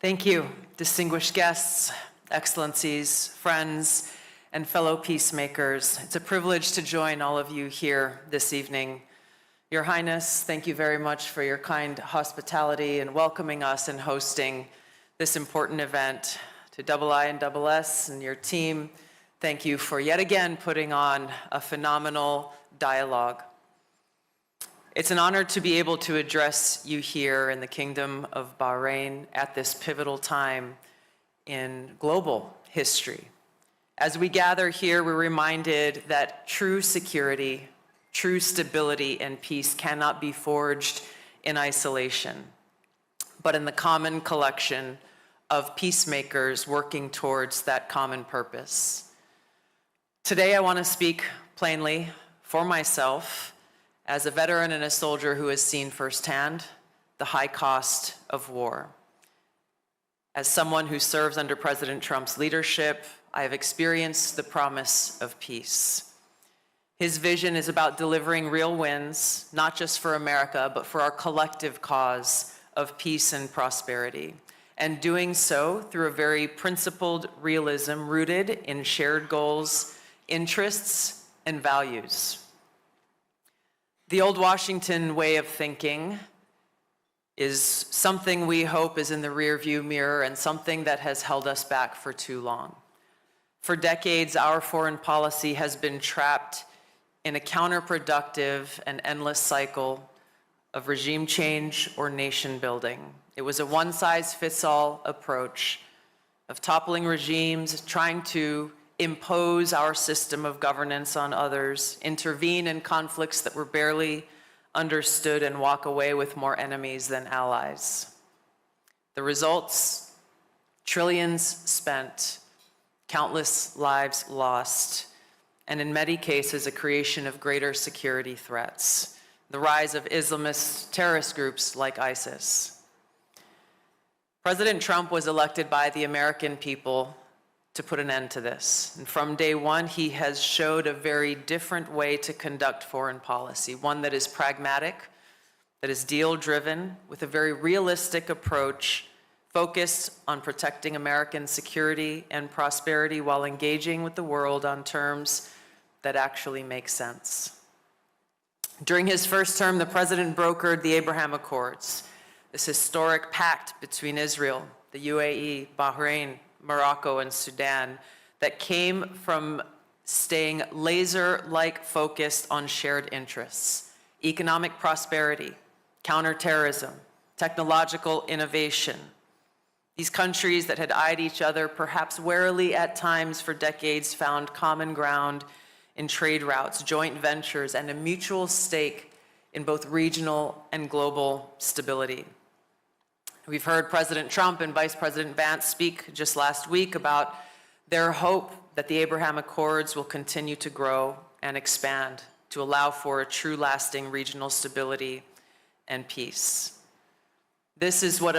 Thank you, distinguished guests, excellencies, friends, and fellow peacemakers. It's a privilege to join all of you here this evening. Your Highness, thank you very much for your kind hospitality and welcoming us and hosting this important event. To II and SS and your team, thank you for yet again putting on a phenomenal dialogue. It's an honor to be able to address you here in the Kingdom of Bahrain at this pivotal time in global history. As we gather here, we're reminded that true security, true stability, and peace cannot be forged in isolation, but in the common collection of peacemakers working towards that common purpose. Today, I want to speak plainly for myself as a veteran and a soldier who has seen firsthand the high cost of war. As someone who serves under President Trump's leadership, I have experienced the promise of peace. His vision is about delivering real wins, not just for America, but for our collective cause of peace and prosperity, and doing so through a very principled realism rooted in shared goals, interests, and values. The old Washington way of thinking is something we hope is in the rearview mirror and something that has held us back for too long. For decades, our foreign policy has been trapped in a counterproductive and endless cycle of regime change or nation building. It was a one-size-fits-all approach of toppling regimes, trying to impose our system of governance on others, intervene in conflicts that were barely understood, and walk away with more enemies than allies. The results: trillions spent, countless lives lost, and in many cases, a creation of greater security threats, the rise of Islamist terrorist groups like ISIS. President Trump was elected by the American people to put an end to this. And from day one, he has showed a very different way to conduct foreign policy, one that is pragmatic, that is deal-driven, with a very realistic approach focused on protecting American security and prosperity while engaging with the world on terms that actually make sense. During his first term, the president brokered the Abraham Accords, this historic pact between Israel, the UAE, Bahrain, Morocco, and Sudan that came from staying laser-like focused on shared interests: economic prosperity, counterterrorism, technological innovation. These countries that had eyed each other perhaps warily at times for decades found common ground in trade routes, joint ventures, and a mutual stake in both regional and global stability. We've heard President Trump and Vice President Vance speak just last week about their hope that the Abraham Accords will continue to grow and expand to allow for a true lasting regional stability and peace. This is what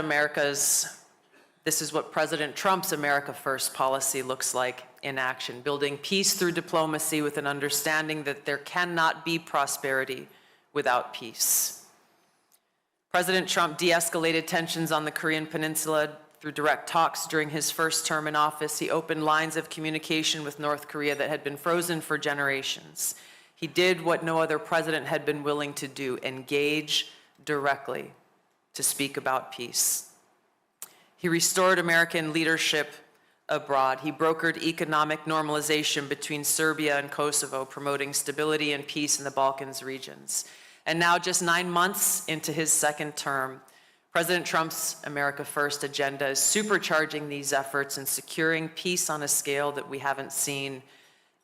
President Trump's America First policy looks like in action, building peace through diplomacy with an understanding that there cannot be prosperity without peace. President Trump de-escalated tensions on the Korean Peninsula through direct talks during his first term in office. He opened lines of communication with North Korea that had been frozen for generations. He did what no other president had been willing to do: engage directly to speak about peace. He restored American leadership abroad. He brokered economic normalization between Serbia and Kosovo, promoting stability and peace in the Balkans regions. And now, just 9 months into his second term, President Trump's America First agenda is supercharging these efforts and securing peace on a scale that we haven't seen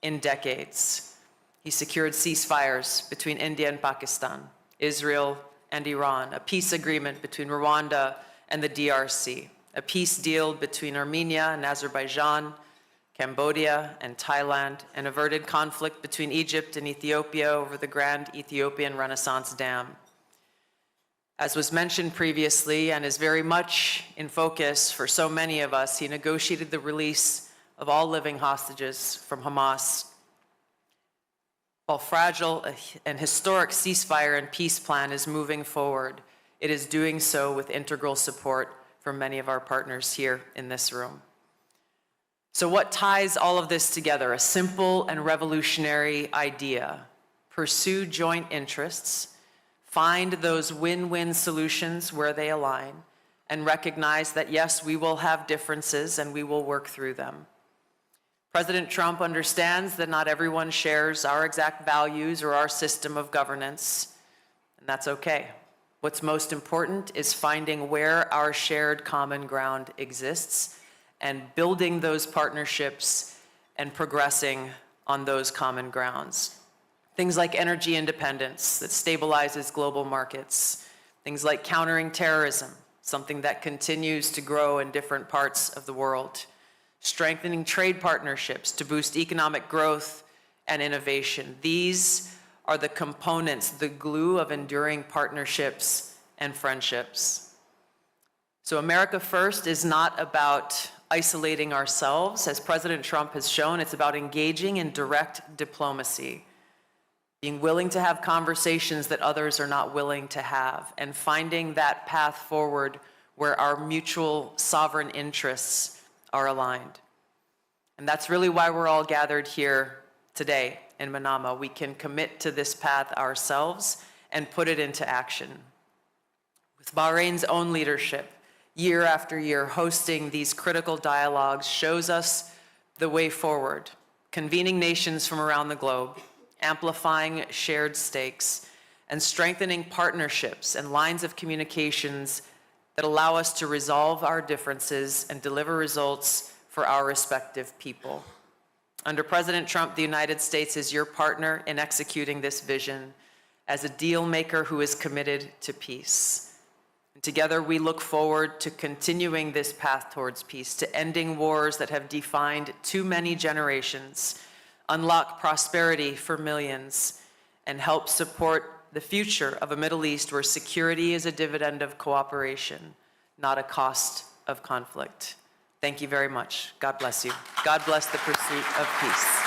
in decades. He secured ceasefires between India and Pakistan, Israel and Iran, a peace agreement between Rwanda and the DRC, a peace deal between Armenia and Azerbaijan, Cambodia and Thailand, and averted conflict between Egypt and Ethiopia over the Grand Ethiopian Renaissance Dam. As was mentioned previously and is very much in focus for so many of us, he negotiated the release of all living hostages from Hamas. While fragile, an historic ceasefire and peace plan is moving forward, it is doing so with integral support for many of our partners here in this room. So what ties all of this together? A simple and revolutionary idea. Pursue joint interests, find those win-win solutions where they align, and recognize that yes, we will have differences and we will work through them. President Trump understands that not everyone shares our exact values or our system of governance, and that's okay. What's most important is finding where our shared common ground exists and building those partnerships and progressing on those common grounds. Things like energy independence that stabilizes global markets. Things like countering terrorism, something that continues to grow in different parts of the world. Strengthening trade partnerships to boost economic growth and innovation. These are the components, the glue of enduring partnerships and friendships. So America First is not about isolating ourselves. As President Trump has shown, it's about engaging in direct diplomacy, being willing to have conversations that others are not willing to have, and finding that path forward where our mutual sovereign interests are aligned. And that's really why we're all gathered here today in Manama. We can commit to this path ourselves and put it into action. With Bahrain's own leadership, year after year, hosting these critical dialogues shows us the way forward, convening nations from around the globe, amplifying shared stakes, and strengthening partnerships and lines of communications that allow us to resolve our differences and deliver results for our respective people. Under President Trump, the United States is your partner in executing this vision as a deal maker who is committed to peace. And together we look forward to continuing this path towards peace, to ending wars that have defined too many generations, unlock prosperity for millions, and help support the future of a Middle East where security is a dividend of cooperation, not a cost of conflict. Thank you very much. God bless you. God bless the pursuit of peace.